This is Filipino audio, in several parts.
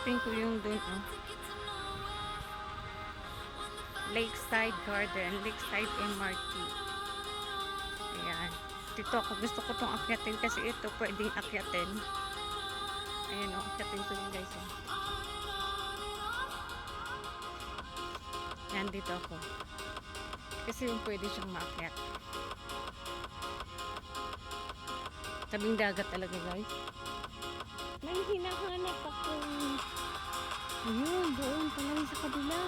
Akyatin ko yung dun, oh. Lakeside Garden, Lakeside MRT. Ayan. Dito ako, gusto ko tong akyatin kasi ito pwedeng akyatin. Ayan, oh, akyatin ko yun, guys, oh. Ayan, dito ako. Kasi yung pwede siyang maakyat. Tabing dagat talaga, guys. May hinahanap ako. Ayun, doon pala sa kabila.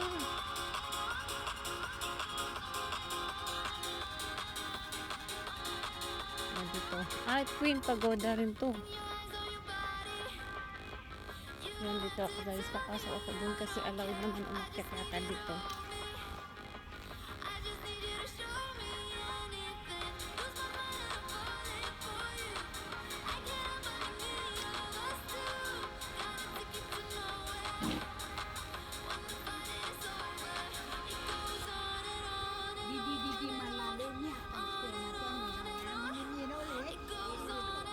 Ayan dito. Ah, Queen Pagoda rin to. Ayan dito ako, guys. Papasok ako doon kasi allowed naman umakyat yata dito.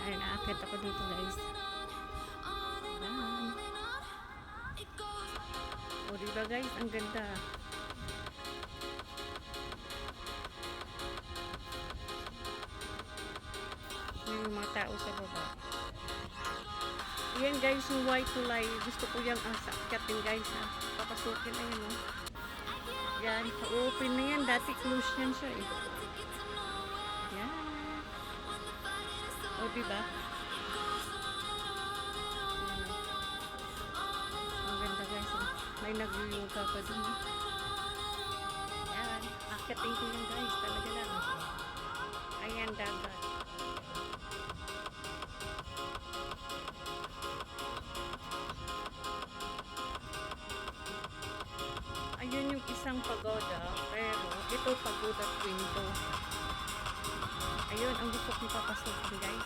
Ayun, naakyat ako dito, guys. Ayan. O, diba, guys? Ang ganda. May mga tao sa baba. Ayan, guys, yung white tulay. Gusto ko yung sa akyatin, guys, ha. Papasukin na yun, oh. Yan, open na yan. Dati close yan siya, eh. Yan. O, diba? Ang ganda, guys, oh. May nag-yoga pa dun, eh. Yan. Akyatin ko yan, guys. Talaga lang. Ayan, dagat. Ayun yung isang pagoda, pero ito pagoda twin to. Ayun, ang gusto kong papasukin, guys.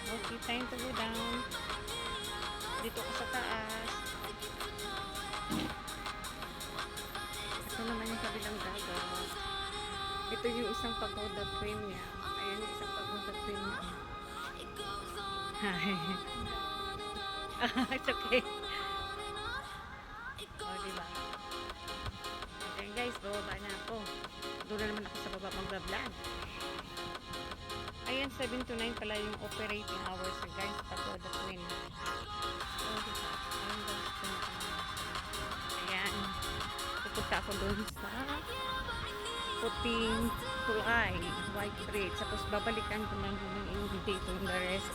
Okay, time to go down. Dito ko sa taas. Ito naman yung kabilang dagat. Ito yung isang pagoda twin niya. Ayan yung isang pagoda twin niya. Hi. It's okay. O, diba? Okay, guys, bababa na ako. Doon na naman ako sa baba mag-vlog. Ayan, 7 to 9 pala yung operating hours, guys, pagoda twin. Oh, diba? Ayan, guys. Ayan. Pupunta ako doon sa puting tulay, white bridge. Tapos babalikan ko na yung dito yung the rest.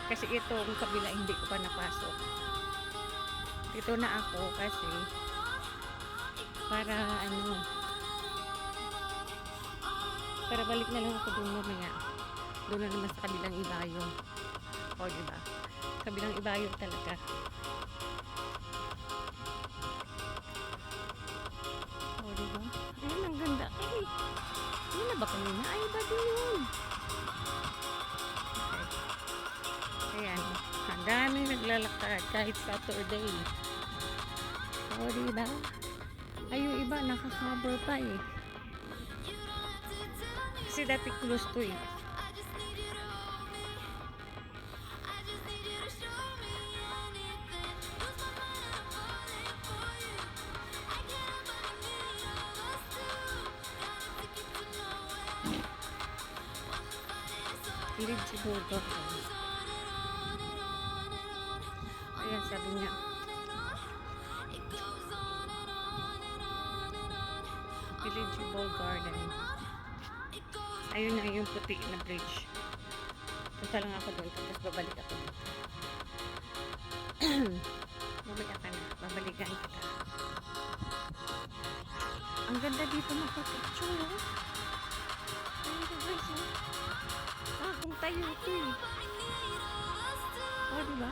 Kasi ito, yung kabila, hindi ko pa napasok. Dito na ako kasi para para balik na lang ako doon mamaya. Doon na naman sa kabilang ibayong. O, diba? Kabilang ibayong talaga. O, diba? Ayun, ang ganda. Ay, yun na ba kanina? Ay, ba din yun? Okay. Ayan. Ang daming naglalakad kahit Saturday. O, diba? Ay, yung iba, nakaka-cover pa eh. Kasi dati close to eh. Eligible ko. Ayan, sabi niya. Eligible garden. Ayun na yung puti na bridge. Punta lang ako doon tapos babalik ako. Babalik ka na. Babalikan kita. Ang ganda dito magpa-picture. Ayun ko, guys, oh. Kung tayo ito eh. O, diba?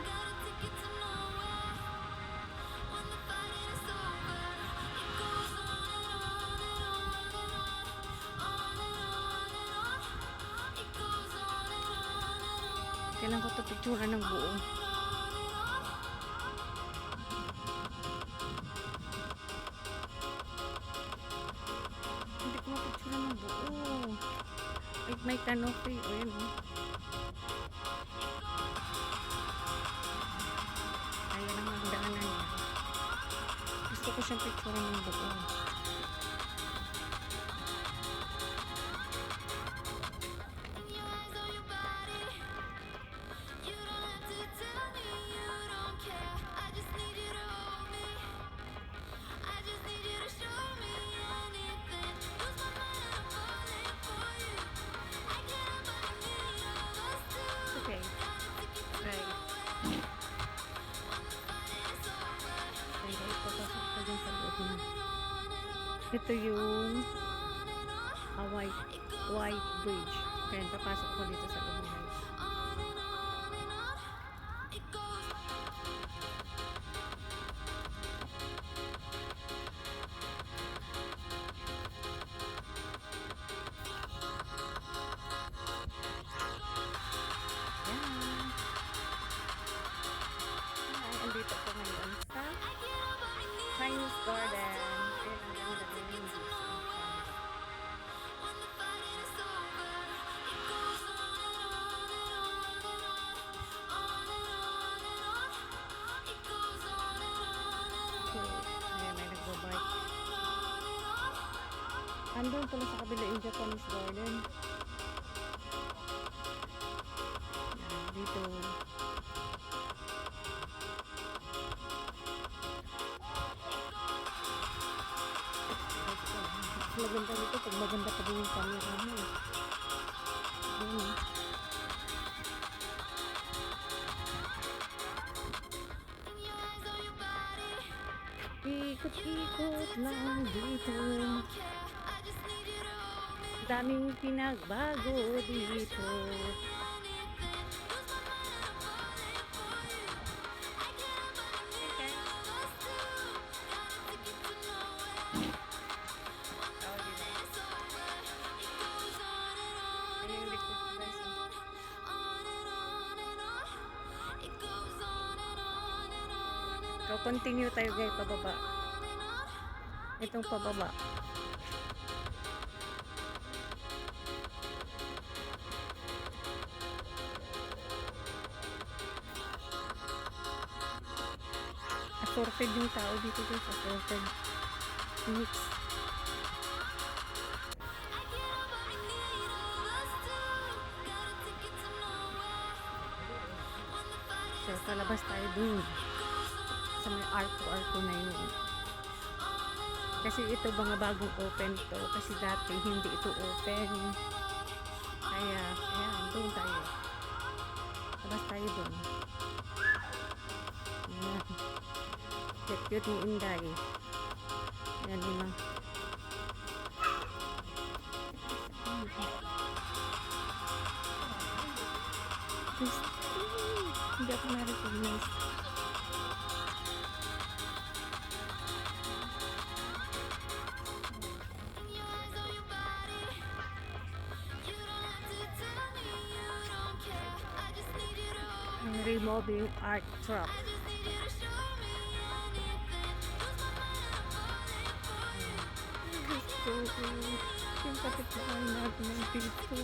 Kailan ko ito picture ng buo. Hindi ko mapicture ng buo. Like may canopy. O yun o. Ayan ang magdaanan niya. Gusto ko siyang picture ng buo. Okay. Right. Okay, guys, papasok ko dun sa loob na. Ito yung white bridge. Kaya papasok ko dito sa loob na, guys. Andito ko ngayon sa Chinese Garden. Ayan, ang ganda din yung view. Ayan, may nagbabike. Andun pala sa kabila yung Japanese Garden. Ayan, dito. Maganda dito pag maganda pa din yung camera mo. Ayan. Ikot-ikot lang dito. Daming pinagbago dito. So, continue tayo guys, pababa. Itong pababa. Assorted yung tao dito guys, assorted. Mix. So, palabas tayo dun. Sa may arko-arko na yun. Kasi ito mga bagong open to. Kasi dati hindi ito open. Kaya, ayan, doon tayo. Labas tayo doon. Ayan. Cute ni Inday. Ayan, lima. Hindi ako na-recognize. Removing art truck. Gusto ko yung kapitbahay natin ng dito.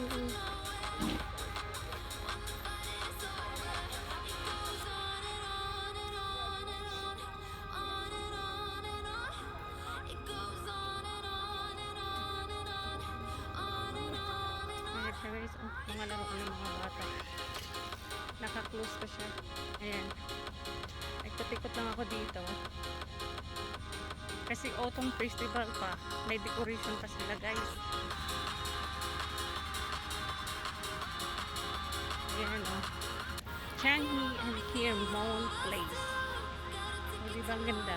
Guys, mga laro ko ng mga bata. Naka-close pa siya. Ayan. Nagpatikot lang ako dito. Kasi autumn festival pa. May decoration pa sila guys. Ayan o. Changi and Kirmon Place. O, diba ang ganda?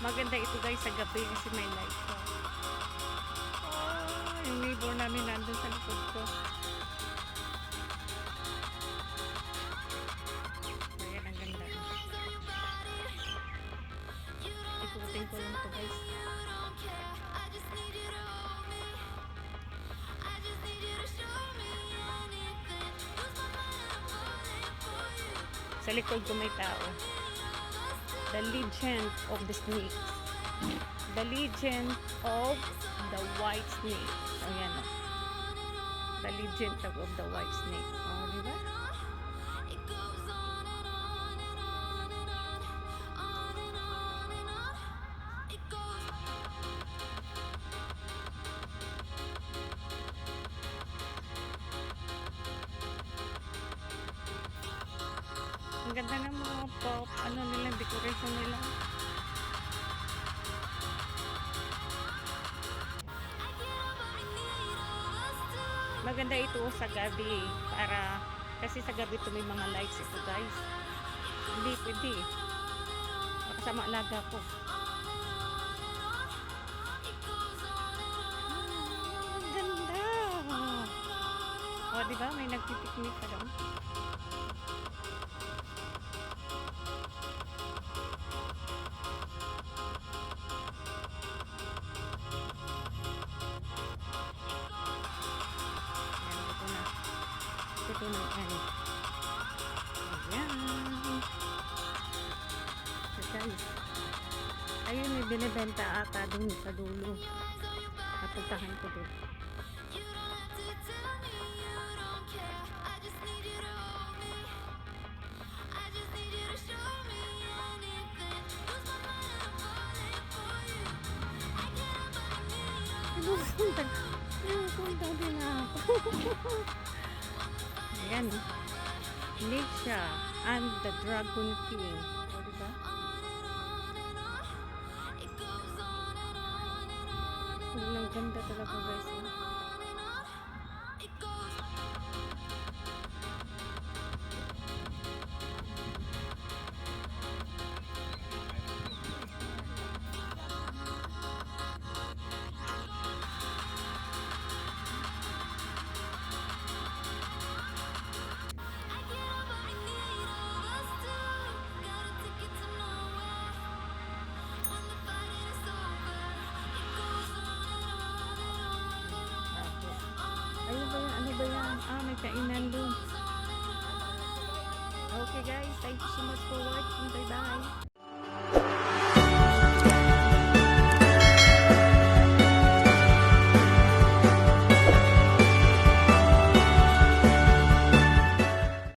Maganda ito guys sa gabi kasi may light pa. Yung neighbor namin nandun sa likod ko. Ayan, ang ganda. Ikutin ko lang to guys. Sa likod ko may tao. The Legend of the Snake. The Legend of the White Snake. Ayan o. The Legend of the White Snake. O, diba? Ang ganda ng mga pop, ano nila, decoration nila. Maganda ito sa gabi para kasi sa gabi ito may mga lights ito guys. Hindi pwede. Makasama alaga ko. Ang ganda. O diba may nagpipiknik pa doon. Ito na ano. Ayan. So guys. Ayun, may binibenta ata dun sa dulo. Napuntahan ko dun. Punta din ako. Ayan. Nisha and the Dragon King. O, diba? Ang ganda talaga guys. Ayun ba yan? Ano ba yan? Ah, may kainan doon. Okay guys, thank you so much for watching. Bye bye.